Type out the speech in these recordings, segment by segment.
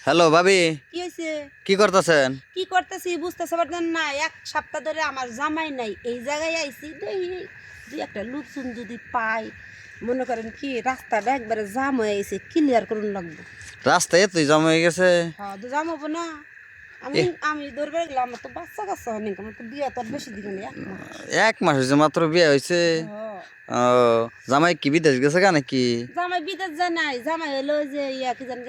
Hello ভাবি, কি হয়েছে? কি করতেছেন? কি করতেছি বুঝতেছে পারতেন না। এক সপ্তাহ ধরে আমার জামাই নাই, এই জায়গায় আইছি দেখি দুই একটা লোকজন যদি পাই, মনে করেন কি রাস্তাটা একবারে জাম হয়ে গেছে, ক্লিয়ার করুন লাগবে। রাস্তায় এতই জমা হয়ে গেছে। হ্যাঁ তো জাম হবো না। আমি আমি ধরবে গেলাম, আমার তো বাচ্চা কাচ্চা হয়নি, আমার তো বিয়ে তো আর বেশি দিন নেই, 1 মাস। 1 মাস হয়েছে মাত্র বিয়ে হয়েছে। হ্যাঁ। ও, জামাই কি বিদেশ গেছে কেন কি? জামাই বিদেশ যায় নাই, জামাই হলো ওই যে ইয়া কি জানি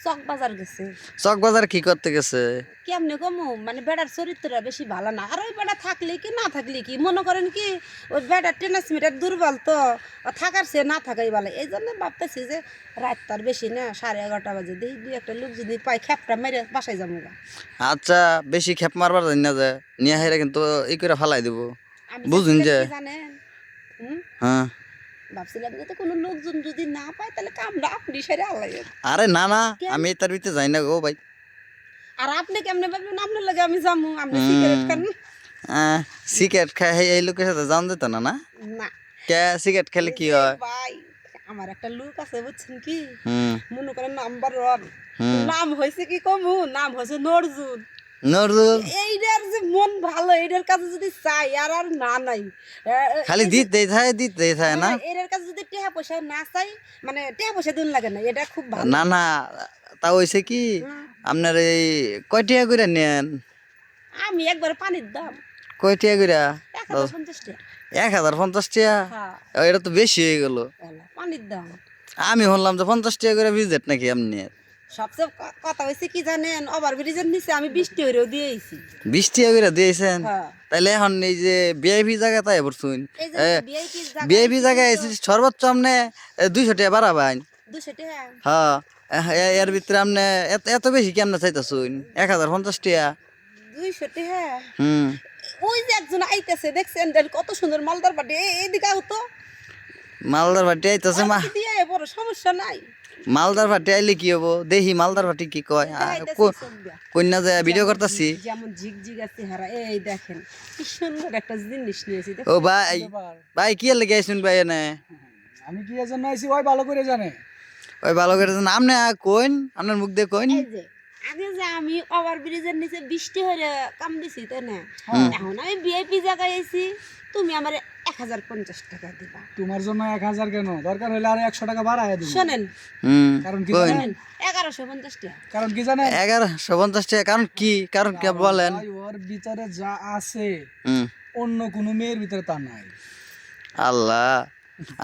চক বাজার গেছে। চক বাজার কি করতে গেছে? কেমনে কমু, মানে বেড়ার চরিত্রটা বেশি ভালো না। আর ওই বেড়া থাকলে কি না থাকলে কি, মনে করেন কি ওই বেড়ার ট্রান্সমিটার দুর্বল তো, ও থাকার সে না থাকাই ভালো। এই জন্য ভাবতেছি যে রাত তার বেশি না, 11:30 বাজে, দেখি দুই একটা লোক যদি পাই খেপটা মেরে বাসায় যাবো গা। আচ্ছা, বেশি খেপ মারবার জানি না যে নিয়ে হাইরা কিন্তু ই করে ফালাই দিব। আমি বুঝুন যে কি জানেন, হ্যাঁ, ভাবছিলাম যে তো কোনো লোকজন যদি না পায় তাহলে কামড়া আপনি সেরে আলাই। আরে না না, আমি তার ভিতরে যাই না গো ভাই। আর আপনি কেমনে ভাবলেন আপনার লাগে আমি যাবো? আপনি সিগারেট খান সিগারেট খাই এই লোকের সাথে জান দিত না না? না? কে সিগারেট খেলে কি হয়? ভাই আমার একটা লোক আছে বুঝছেন কি, হুম মনে করেন নাম্বার 1, নাম হয়েছে কি কমু, নাম হয়েছে নজরুল। নজরুল এইটার যে মন ভালো, এইটার কাছে যদি চাই আর আর না নাই, খালি দিতেই থাকে না? এটার কাছে যদি টাকা পয়সা না চাই, মানে টাকা পয়সা দিন লাগে না, এটা খুব ভালো। না না, তা হইছে কি আপনার এই কয়টিয়া করে নেন? আমি একবার পানির দাম কয়টিয়া করে? 1050 টাকা। 1050 টাকা? হ্যাঁ, এটা তো বেশি হয়ে গেল। পানির দাম। আমি শুনলাম যে 50 টাকা করে ভিজিট নাকি আপনি? সবচেয়ে কথা হয়েছে কি জানেন, ওভার ব্রিজের নিচে আমি 20 টাকা দিয়েছি। 20 টাকা করে দিয়েছেন? হ্যাঁ। তাইলে এখন এই যে ভিআইপি জায়গা তাই পড়ছুন, এই যে ভিআইপি জায়গায় এসে সর্বোচ্চ আপনি 200 টাকা বাড়াবেন। 200 টাকা। হ্যাঁ, এর ভিতরে আপনি এত বেশি কেমনে চাইতেছুন? 1050 টাকা। 200 টাকা। হুম, ওই যে একজন আইতেছে দেখছেন, কত সুন্দর মালদার বাড়ি, এইদিকে হতো মালদার ভাটি আইতেছে মা। দিয়ে বড় সমস্যা নাই। মালদার ভাটি আইলে কি হবো? দেখি মালদার ভাটি কি কয়। কন্যা যায় ভিডিও করতেছি। যেমন ঝিকঝিক আছে হারা, এই দেখেন কি সুন্দর একটা জিনিস নিয়েছি। ও ভাই, ভাই কি লেগে আইসুন ভাই? এনে আমি কি এজন্য আইছি ওই ভালো করে জানে। ওই ভালো করে আপনি কইন, আপনার মুখ দিয়ে কইন। এই যে আগে যে আমি ওভার ব্রিজের নিচে 20 টাকা হয়ে কাম দিছি তাই না, এখন আমি ভিআইপি জায়গায় আইছি, তুমি আমার 1050 টাকা দিবা। তোমার জন্য 1000 কেন, দরকার হলে আর 100 টাকা বাড়ায় দিব। শোনেন, কারণ কি কইন। জানেন? 1150 টাকা। কারণ কি জানেন? 1150 টাকা? কারণ কি বলেন? ভাই, ওর ভিতরে যা আছে হুম, অন্য কোনো মেয়ের ভিতরে তা নাই। আল্লাহ,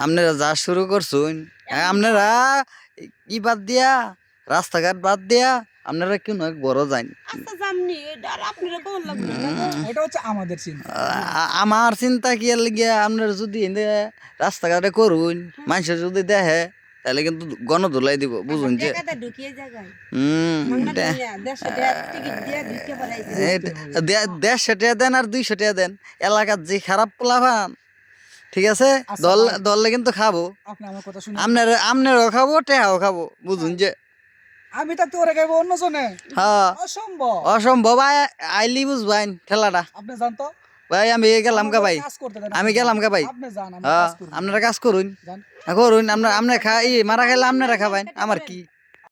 আপনারা যা শুরু করছুন, আপনারা ই বাদ দিয়া, রাস্তাঘাট বাদ দিয়া আপনারা কেউ নয় বড় যান। আচ্ছা জামনি, এটা আর আপনারা কোন লাগবে না গো? এটা হচ্ছে আমাদের চিন্তা। আমার চিন্তা কি আর লাগিয়া, আপনারা যদি রাস্তাঘাটে করুন, মানুষের যদি দেখে তাহলে কিন্তু গণধোলাই দিব, বুঝুন যে। টাকাটা ঢুকিয়ে জায়গায় হম, ভাঙনা দুনিয়া, 150 টাকা টিকিট দিয়ে ঢুকে পড়াইছে। 150 টাকা দেন আর 200 টাকা দেন, এলাকার যে খারাপ পোলাপান, ঠিক আছে, দললে কিন্তু খাবো। আপনি আমার কথা শুনুন। আপনারাও খাবো, টেহাও খাবো, বুঝুন যে। আমি থাকতে ওরে খাইবো অন্য জনে? হ্যাঁ, অসম্ভব। অসম্ভব। আইলি বুঝবাইন ঠেলাটা। আপনি জানতো ভাই আমি গেলাম কা ভাই, আমি গেলাম কা ভাই। আপনি জান, আমি হ্যাঁ, কাজ করব। আপনারা কাজ করুন, জান। করুন। আপনারা খাই মারা খাইলে আপনারা খাবেন, আমার কি।